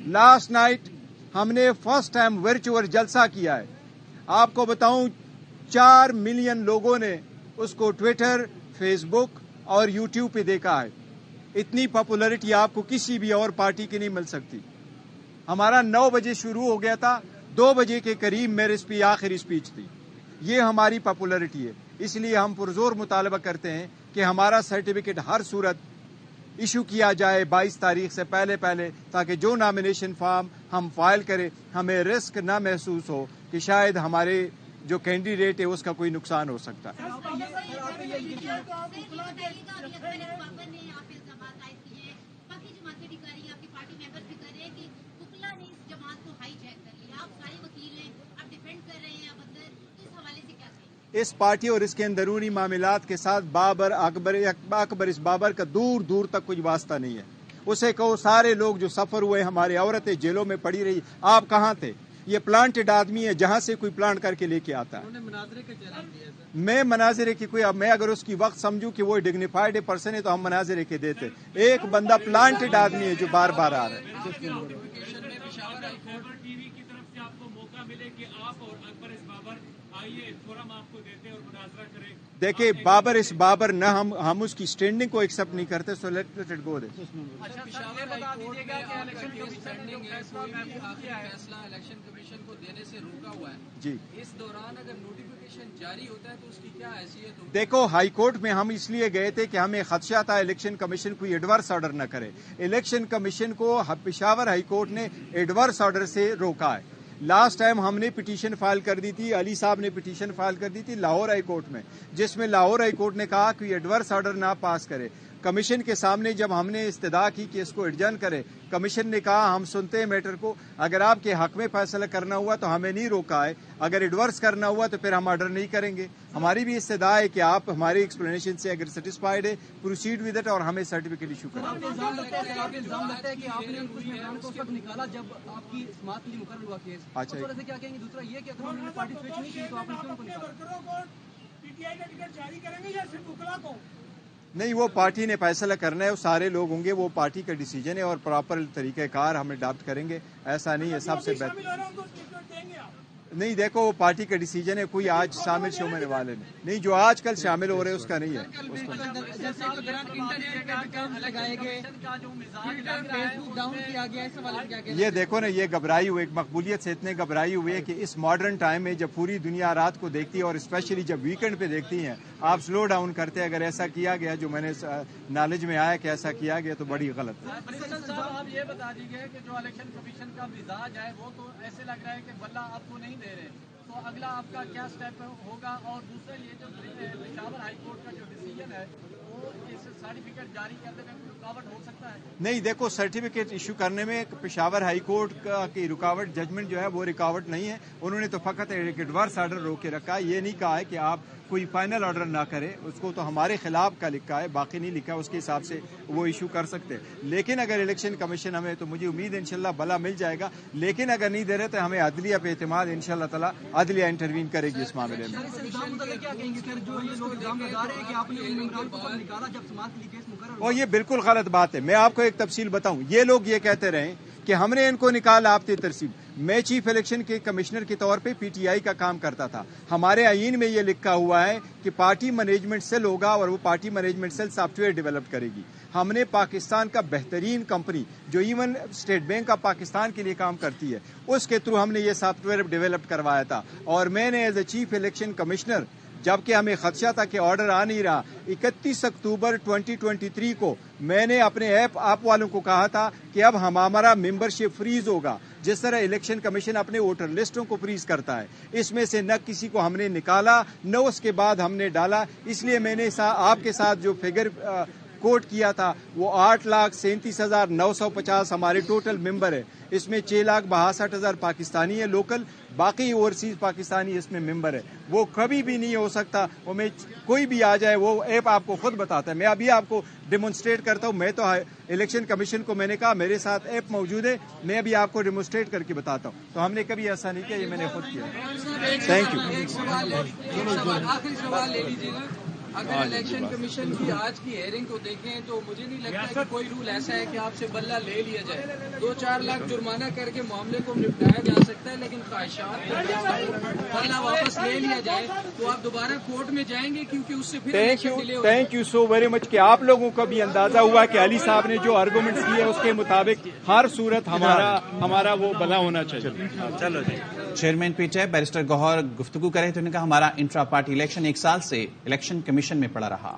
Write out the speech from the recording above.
Last night हमने first time virtual जलसा किया है। आपको बताऊं 4 मिलियन लोगों ने उसको ट्विटर, फेसबुक और यूट्यूब पे देखा है। इतनी पॉपुलैरिटी आपको किसी भी और पार्टी की नहीं मिल सकती। हमारा 9 बजे शुरू हो गया था, 2 बजे के करीब मेरी आखिरी स्पीच थी। ये हमारी पॉपुलैरिटी है। इसलिए हम पुरजोर मुतालबा करते हैं कि हमारा सर्टिफिकेट हर सूरत इशू किया जाए 22 तारीख से पहले ताकि जो नॉमिनेशन फॉर्म हम फाइल करें हमें रिस्क न महसूस हो कि शायद हमारे जो कैंडिडेट है उसका कोई नुकसान हो सकता है। इस पार्टी और इसके अंदरूनी मामलात के साथ अकबर इस बाबर का दूर दूर तक कोई वास्ता नहीं है। उसे कहो सारे लोग जो सफर हुए, हमारी औरतें जेलों में पड़ी रही, आप कहाँ थे? ये प्लांटेड आदमी है, जहां से कोई प्लांट करके लेके आता है। मैं मनाजरे की मैं अगर उसकी वक्त समझूं कि वो डिग्निफाइड पर्सन है तो हम मनाजरे के देते। एक बंदा प्लांटेड आदमी है जो बार बार आ रहा है। देखिए बाबर इस बाबर न हम उसकी स्टैंडिंग को एक्सेप्ट नहीं करते, so let it go they. Election commission को देने से रोका हुआ है जी। इस दौरान अगर नोटिफिकेशन जारी होता है तो उसकी क्या हैसियत होगी? देखो हाई कोर्ट में हम इसलिए गए थे कि हमें खदशा था इलेक्शन कमीशन कोई एडवर्स ऑर्डर न करे। इलेक्शन कमीशन को पेशावर हाई कोर्ट ने एडवर्स ऑर्डर से रोका है। लास्ट टाइम हमने पिटीशन फाइल कर दी थी, अली साहब ने पिटीशन फाइल कर दी थी लाहौर हाई कोर्ट में, जिसमें लाहौर हाई कोर्ट ने कहा कि एडवर्स ऑर्डर ना पास करे। कमीशन के सामने जब हमने इस्तदा की कि इसको एडजर्न करे, कमीशन ने कहा हम सुनते हैं मैटर को, अगर आपके हक में फैसला करना हुआ तो हमें नहीं रोका है, अगर एडवर्स करना हुआ तो फिर हम ऑर्डर नहीं करेंगे। हमारी भी इस्तदा है कि आप हमारी एक्सप्लेनेशन से अगर सेटिस्फाइड है प्रोसीड विद इट और हमें सर्टिफिकेट इशू करें। अच्छा क्या कहेंगे? दूसरा ये कि अगर उन्होंने पार्टी स्विच नहीं की तो आपने क्यों उनको निकाला? पीटीआई का टिकट जारी करेंगे या सिर्फ उकला को? नहीं, वो पार्टी ने फैसला करना है, वो सारे लोग होंगे, वो पार्टी का डिसीजन है और प्रॉपर तरीक़ेकार हम अडॉप्ट करेंगे। ऐसा नहीं है सबसे बेहतर नहीं। देखो वो पार्टी का डिसीजन है, कोई आज शामिल होने वाले नहीं, जो आज कल शामिल हो रहे हैं उसका नहीं है। ये देखो ना, ये घबराई हुई, एक मकबूलियत से इतने घबराई हुई है कि इस मॉडर्न टाइम में जब पूरी दुनिया रात को देखती है और स्पेशली जब वीकेंड पे देखती हैं, आप स्लो डाउन करते हैं। अगर ऐसा किया गया जो मैंने नॉलेज में आया कि ऐसा किया गया तो बड़ी गलत है। आप ये बता दीजिए कि जो इलेक्शन कमीशन का मिजाज है वो तो ऐसे लग रहा है कि बल्ला आपको नहीं दे रहे, तो अगला आपका क्या स्टेप होगा? और दूसरा ये जो पेशावर हाई कोर्ट का जो डिसीजन है वो इस सर्टिफिकेट जारी करने में कोई रुकावट हो सकता है? नहीं, देखो सर्टिफिकेट इशू करने में पेशावर हाई कोर्ट की रुकावट, जजमेंट जो है वो रुकावट नहीं है। उन्होंने तो फकत एक एडवर्स ऑर्डर रोक के रखा है, ये नहीं कहा है कि आप कोई फाइनल ऑर्डर ना करे। उसको तो हमारे खिलाफ का लिखा है, बाकी नहीं लिखा, उसके हिसाब से वो इशू कर सकते हैं। लेकिन अगर इलेक्शन कमीशन हमें, तो मुझे उम्मीद है इंशाल्लाह भला मिल जाएगा। लेकिन अगर नहीं दे रहे तो हमें अदलिया पे एतमाद, इंशाल्लाह ताला अदलिया इंटरवीन करेगी इस मामले में। और ये बिल्कुल गलत बात है। मैं आपको एक तफसील बताऊं, ये लोग ये कहते रहे कि हमने इनको निकाला आपकी तरसीब। मैं चीफ इलेक्शन के कमिश्नर के तौर पे पीटीआई का काम करता था। हमारे आईन में ये लिखा हुआ है कि पार्टी मैनेजमेंट सेल होगा और वो party management cell software develop करेगी। हमने पाकिस्तान का बेहतरीन कंपनी जो even State Bank of Pakistan के लिए काम करती है, उसके थ्रू हमने ये सॉफ्टवेयर डेवलप करवाया था। और मैंने as a chief election commissioner, जबकि हमें खदशा था कि ऑर्डर आ नहीं रहा, 31 अक्टूबर 2023 को मैंने अपने ऐप वालों को कहा था कि अब हमारा मेंबरशिप फ्रीज होगा, जिस तरह इलेक्शन कमीशन अपने वोटर लिस्टों को फ्रीज करता है। इसमें से न किसी को हमने निकाला न उसके बाद हमने डाला। इसलिए मैंने आपके साथ जो फिगर कोट किया था वो 8,37,950 हमारे टोटल मेंबर है। इसमें 6,62,000 पाकिस्तानी है लोकल, बाकी ओवरसीज पाकिस्तानी इसमें मेंबर है। वो कभी भी नहीं हो सकता, वो में कोई भी आ जाए, वो ऐप आपको खुद बताता है। मैं अभी आपको डेमोन्स्ट्रेट करता हूँ। मैं तो इलेक्शन कमीशन को मैंने कहा मेरे साथ ऐप मौजूद है, मैं अभी आपको डेमोन्स्ट्रेट करके बताता हूँ। तो हमने कभी ऐसा नहीं किया, ये मैंने खुद किया। Thank you. اگر الیکشن کمیشن کی آج کی ہیئرنگ کو دیکھیں تو مجھے نہیں لگتا کہ کوئی رول ایسا ہے کہ آپ سے بلہ لے لیا جائے. 2-4 لاکھ جرمانہ کر کے معاملے کو نپٹایا جا سکتا ہے, لیکن خواہشات بلہ واپس لے لیا جائے تو آپ دوبارہ کورٹ میں جائیں گے, کیونکہ اس سے پھر thank you so very much کہ آپ لوگوں کا بھی اندازہ ہوا کہ علی صاحب نے جو آرگومنٹس دیے اس کے مطابق ہر صورت ہمارا وہ بلا ہونا چاہیے. چلو جی. Chairman P T I barrister Gohar گفتگو کرے تو انہوں نے کہا ہمارا انٹرا پارٹی الیکشن 1 سال سے الیکشن کمیشن میں پڑا رہا.